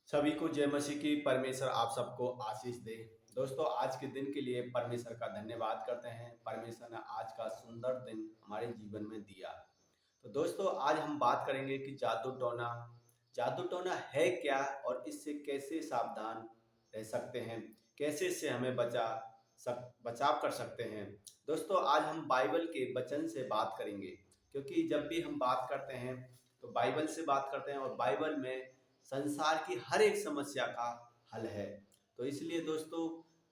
सभी को जय मसीह की। परमेश्वर आप सबको आशीष दे। दोस्तों, आज के दिन के लिए परमेश्वर का धन्यवाद करते हैं। परमेश्वर ने आज का सुंदर दिन हमारे जीवन में दिया। तो दोस्तों, आज हम बात करेंगे कि जादू टोना है क्या और इससे कैसे सावधान रह सकते हैं, कैसे इससे हमें बचाव कर सकते हैं। दोस्तों, आज हम बाइबल के वचन से बात करेंगे, क्योंकि जब भी हम बात करते हैं तो बाइबल से बात करते हैं और बाइबल में संसार की हर एक समस्या का हल है। तो इसलिए दोस्तों,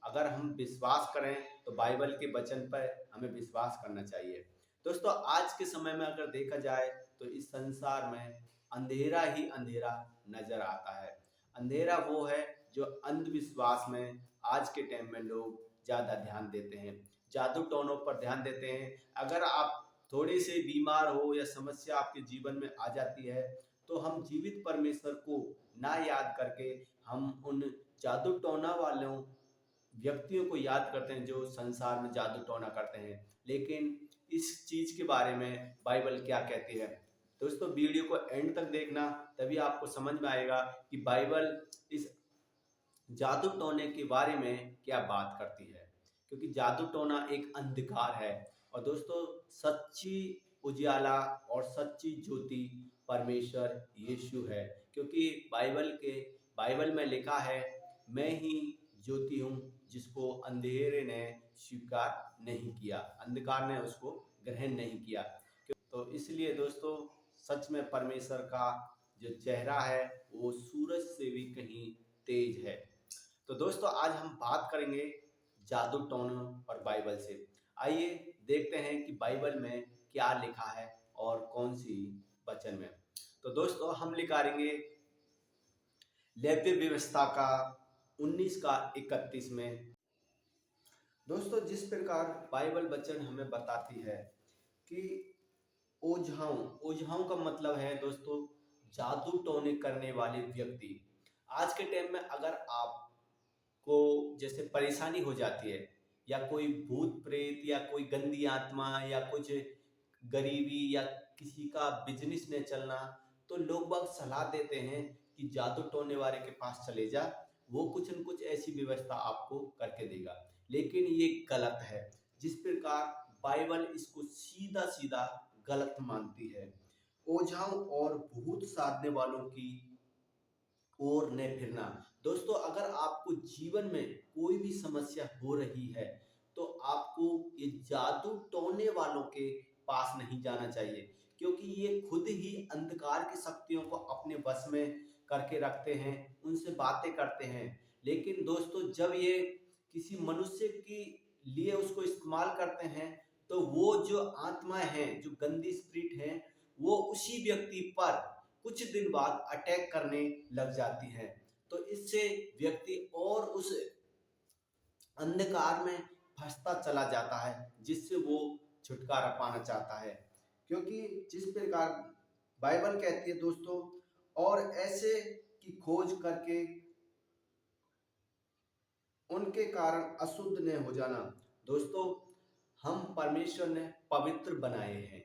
अगर हम विश्वास करें तो बाइबल के वचन पर हमें विश्वास करना चाहिए। दोस्तों, आज के समय में अगर देखा जाए तो इस संसार में अंधेरा ही अंधेरा नजर आता है। अंधेरा वो है जो अंधविश्वास में आज के टाइम में लोग ज्यादा ध्यान देते हैं, जादू टोनों पर ध्यान देते हैं। अगर आप थोड़े से बीमार हो या समस्या आपके जीवन में आ जाती है तो हम जीवित परमेश्वर को ना याद करके हम उन जादू टोना वालों व्यक्तियों को याद करते हैं जो संसार में जादू टोना करते हैं। लेकिन इस चीज के बारे में बाइबल क्या कहती है? दोस्तों, वीडियो को एंड तक देखना, तभी आपको समझ में आएगा कि बाइबल इस जादू टोने के बारे में क्या बात करती है। क्योंकि जादू टोना एक अंधकार है और दोस्तों, सच्ची उजियाला और सच्ची ज्योति परमेश्वर यीशु है। क्योंकि बाइबल में लिखा है, मैं ही ज्योति हूँ जिसको अंधेरे ने स्वीकार नहीं किया, अंधकार ने उसको ग्रहण नहीं किया। तो इसलिए दोस्तों, सच में परमेश्वर का जो चेहरा है वो सूरज से भी कहीं तेज है। तो दोस्तों, आज हम बात करेंगे जादू टोनों और बाइबल से। आइए देखते हैं कि बाइबल में क्या लिखा है और कौन सी वचन में। तो दोस्तों, हम निकालेंगे लेव्य व्यवस्था का 19 का 31 में। दोस्तों, जिस प्रकार बाइबल वचन हमें बताती है कि ओझाओं का मतलब है दोस्तों जादू टोने करने वाले व्यक्ति। आज के टाइम में अगर आपको जैसे परेशानी हो जाती है या कोई भूत प्रेत या कोई गंदी आत्मा या कुछ गरीबी या किसी का बिजनेस न चलना, तो लोग बाग सलाह देते हैं कि जादू टोने वाले के पास चले जा, वो कुछ न कुछ ऐसी व्यवस्था आपको करके देगा। लेकिन ये गलत है। जिस प्रकार बाइबल इसको सीधा सीधा गलत मानती है। ओझाओं और भूत साधने वालों की ओर न फिरना। दोस्तों, अगर आपको जीवन में कोई भी समस्या हो रही है तो आपको ये जादू टोने वालों के पास नहीं जाना चाहिए, क्योंकि ये खुद ही अंधकार की शक्तियों को अपने वश में करके रखते हैं, उनसे बातें करते हैं। लेकिन दोस्तों, जब ये किसी मनुष्य के लिए उसको इस्तेमाल करते हैं तो वो जो आत्माएं हैं, जो गंदी स्पिरिट हैं, वो उसी व्यक्ति पर कुछ दिन बाद अटैक करने लग जाती है। तो इससे व्यक्ति और उस अंधकार में फंसता चला जाता है, जिससे वो छुटकारा पाना चाहता है। क्योंकि जिस प्रकार बाइबल कहती है दोस्तों, और ऐसे की खोज करके उनके कारण अशुद्ध न हो जाना। दोस्तों, हम परमेश्वर ने पवित्र बनाए हैं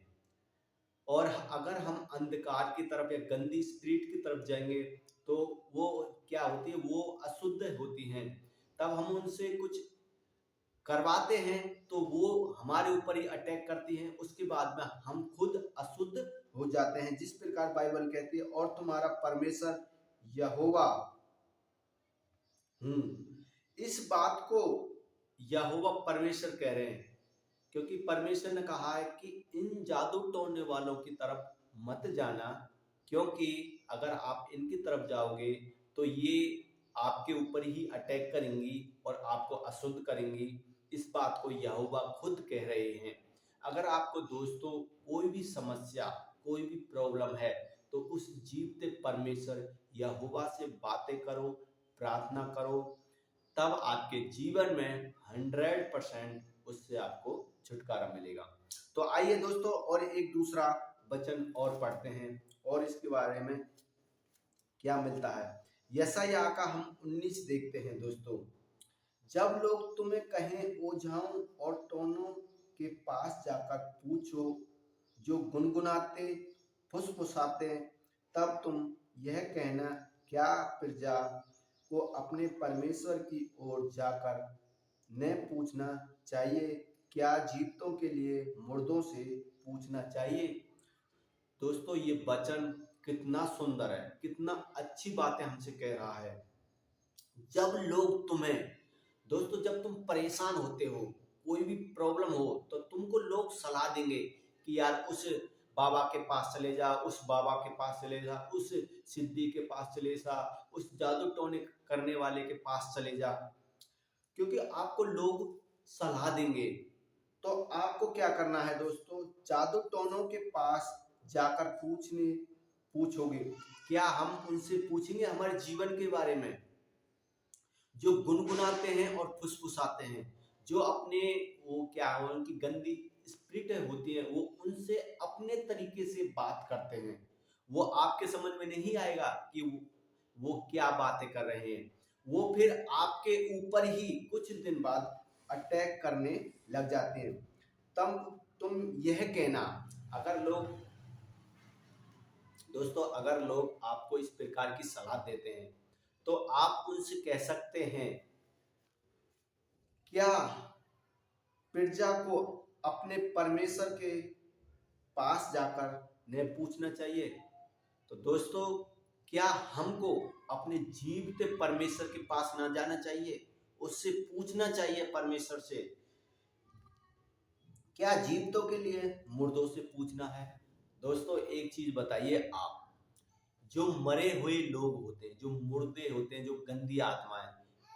और अगर हम अंधकार की तरफ या गंदी स्पिरिट की तरफ जाएंगे तो वो क्या होती है, वो अशुद्ध होती हैं। तब हम उनसे कुछ करवाते हैं तो वो हमारे ऊपर ही अटैक करती हैं, उसके बाद में हम खुद अशुद्ध हो जाते हैं। जिस प्रकार बाइबल कहती है, और तुम्हारा परमेश्वर यहोवा इस बात को यहोवा परमेश्वर कह रहे हैं, क्योंकि परमेश्वर ने कहा है कि इन जादू टोनने वालों की तरफ मत जाना, क्योंकि अगर आप इनकी तरफ जाओगे तो ये आपके ऊपर ही अटैक करेंगी और आपको अशुद्ध करेंगी। इस बात को यहोवा खुद कह रहे हैं। अगर आपको दोस्तों कोई भी समस्या, कोई भी प्रॉब्लम है तो उस जीवते परमेश्वर यहोवा से बातें करो, प्रार्थना करो, तब आपके जीवन में 100% उससे आपको छुटकारा मिलेगा। तो आइए दोस्तों, और एक दूसरा वचन और पढ़ते हैं और इसके बारे में क्या मिलता है। यशायाह का हम 19 देखते हैं दोस्तों। जब लोग तुम्हें कहें ओझाओं और टोनों के पास जाकर पूछो, जो गुनगुनाते फुसफुसाते, तब तुम यह कहना क्या प्रजा को अपने परमेश्वर की ओर जाकर न पूछना चाहिए? क्या जीवितों के लिए मुर्दों से पूछना चाहिए? दोस्तों, ये वचन कितना सुंदर है, कितना अच्छी बातें हमसे कह रहा है। जब लोग तुम्हें, दोस्तों, जब तुम परेशान होते हो, कोई भी प्रॉब्लम हो, तो तुमको लोग सलाह देंगे कि यार उस बाबा के पास चले जा, उस बाबा के पास चले जा, उस सिद्धि के पास चले जा, उस जादू टोने करने वाले के पास चले जा, क्योंकि आपको लोग सलाह देंगे। तो आपको क्या करना है दोस्तों? जादू टोनों के पास जाकर पूछोगे। क्या हम उनसे पूछेंगे हमारे जीवन के बारे में? जो गुनगुनाते हैं और फुसफुसाते हैं, जो अपने, वो क्या है, उनकी गंदी स्पिरिट होती है, वो उनसे अपने तरीके से बात करते हैं। वो आपके समझ में नहीं आएगा कि वो क्या बातें कर रहे हैं। वो फिर आपके ऊपर ही कुछ दिन बाद अटैक करने लग जाते हैं। तब तुम यह कहना, अगर लोग, दोस्तों, अगर लोग आपको इस प्रकार की सलाह देते हैं, तो आप उनसे कह सकते हैं, क्या प्रजा को अपने परमेश्वर के पास जाकर न पूछना चाहिए? तो दोस्तों, क्या हमको अपने जीवित परमेश्वर के पास ना जाना चाहिए? उससे पूछना चाहिए परमेश्वर से। क्या जीवितों के लिए मुर्दों से पूछना है? दोस्तों, एक चीज बताइए आप, जो मरे हुए लोग होते हैं, जो मुर्दे होते हैं, जो गंदी आत्माएं,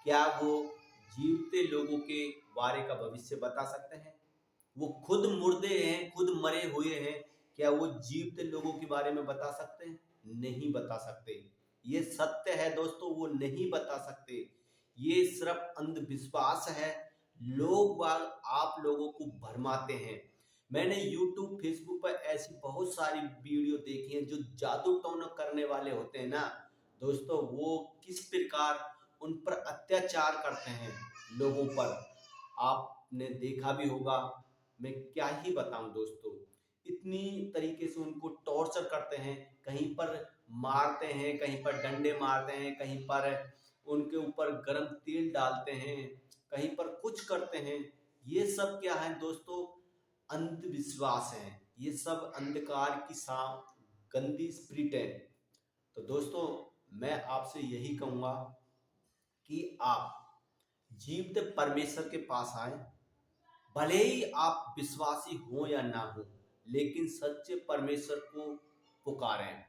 क्या वो जीवते लोगों के बारे का भविष्य बता सकते हैं? वो खुद मुर्दे हैं, खुद मरे हुए हैं, क्या वो जीवते लोगों के बारे में बता सकते हैं? नहीं बता सकते। ये सत्य है दोस्तों, वो नहीं बता सकते। ये सिर्फ अंधविश्वास है। लोग बाग आप लोगों को भरमाते हैं। मैंने YouTube, Facebook पर ऐसी बहुत सारी वीडियो देखी हैं, जो जादू टोना करने वाले होते हैं ना दोस्तों, वो किस प्रकार उन पर अत्याचार करते हैं लोगों पर, आपने देखा भी होगा। मैं क्या ही बताऊं दोस्तों, इतनी तरीके से उनको टॉर्चर करते हैं। कहीं पर मारते हैं, कहीं पर डंडे मारते हैं, कहीं पर उनके ऊपर गरम तेल डालते हैं, कहीं पर कुछ करते हैं। ये सब क्या है दोस्तों? अंधविश्वास है। ये सब अंधकार की गंदी स्पिरिट है। तो दोस्तों, मैं आपसे यही कहूंगा कि आप जीवित परमेश्वर के पास आए। भले ही आप विश्वासी हो या ना हो, लेकिन सच्चे परमेश्वर को पुकारें।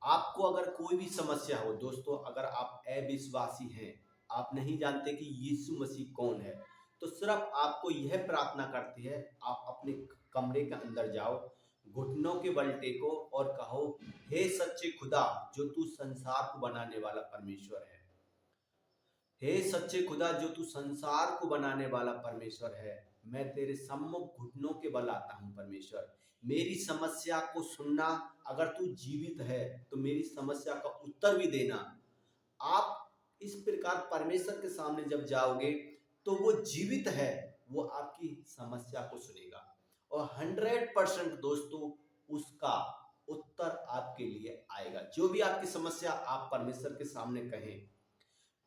आपको अगर कोई भी समस्या हो दोस्तों, अगर आप अविश्वासी हैं, आप नहीं जानते कि यीशु मसीह कौन है, तो सिर्फ आपको यह प्रार्थना करती है, आप अपने कमरे के अंदर जाओ, घुटनों के बल टेको और कहो, हे सच्चे खुदा, जो तू संसार को बनाने वाला परमेश्वर है, हे सच्चे खुदा, जो तू संसार को बनाने वाला परमेश्वर है, मैं तेरे सम्मुख घुटनों के बल आता हूं परमेश्वर। मेरी समस्या को सुनना। अगर तू जीवित है तो मेरी समस्या का उत्तर भी देना। आप इस प्रकार परमेश्वर के सामने जब जाओगे, तो वो जीवित है, वो आपकी समस्या को सुनेगा और 100% दोस्तों उसका उत्तर आपके लिए आएगा। जो भी आपकी समस्या आप परमेश्वर के सामने कहें,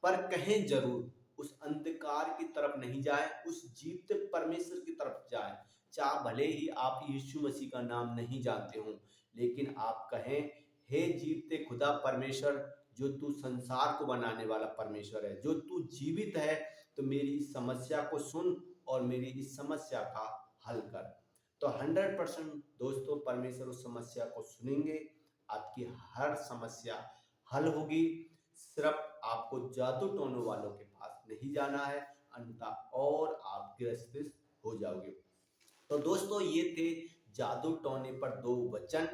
पर कहें जरूर, उस अंधकार की तरफ नहीं जाए, उस जीवित परमेश्वर की तरफ जाए। चाहे भले ही आप यीशु मसीह का नाम नहीं जानते हो, लेकिन आप कहें, हे जीवते खुदा परमेश्वर, जो तू संसार को बनाने वाला परमेश्वर है, जो तू जीवित है, तो मेरी इस समस्या को सुन और मेरी इस समस्या का हल कर। तो 100% दोस्तों परमेश्वर उस समस्या को सुनेंगे, आपकी हर समस्या हल होगी। सिर्फ आपको जादू टोने वालों के पास नहीं जाना है, अन्यथा और आप ग्रसित हो जाओगे। तो दोस्तों, ये थे जादू टोने पर 2 वचन।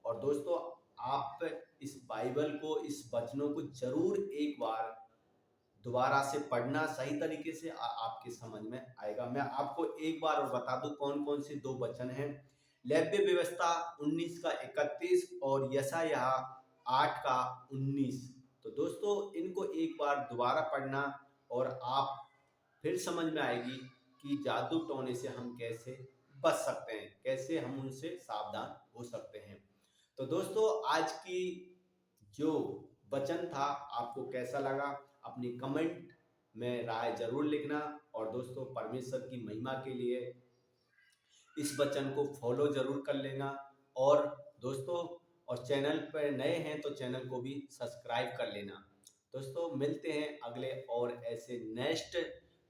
और दोस्तों, आप इस बाइबल को, इस वचनों को जरूर एक बार दोबारा से पढ़ना, सही तरीके से आपके समझ में आएगा। मैं आपको एक बार और बता दूं कौन कौन से 2 वचन हैं। लेव्य व्यवस्था 19 का 31 और यशायाह 8 का 19। तो दोस्तों, इनको एक बार दोबारा पढ़ना और आप फिर समझ में आएगी कि जादू टोने से हम कैसे बच सकते हैं, कैसे हम उनसे सावधान हो सकते हैं। तो दोस्तों, आज की जो वचन था आपको कैसा लगा, अपनी कमेंट में राय जरूर लिखना। और दोस्तों परमेश्वर की महिमा के लिए इस वचन को फॉलो जरूर कर लेना। और दोस्तों और चैनल पर नए हैं तो चैनल को भी सब्सक्राइब कर लेना। दोस्तों मिलते हैं अगले और ऐसे नेक्स्ट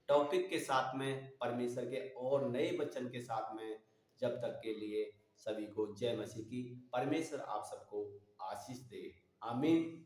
टॉपिक के साथ में, परमेश्वर के और नए वचन के साथ में। जब तक के लिए सभी को जय मसीह की। परमेश्वर आप सबको आशीष दे। आमीन।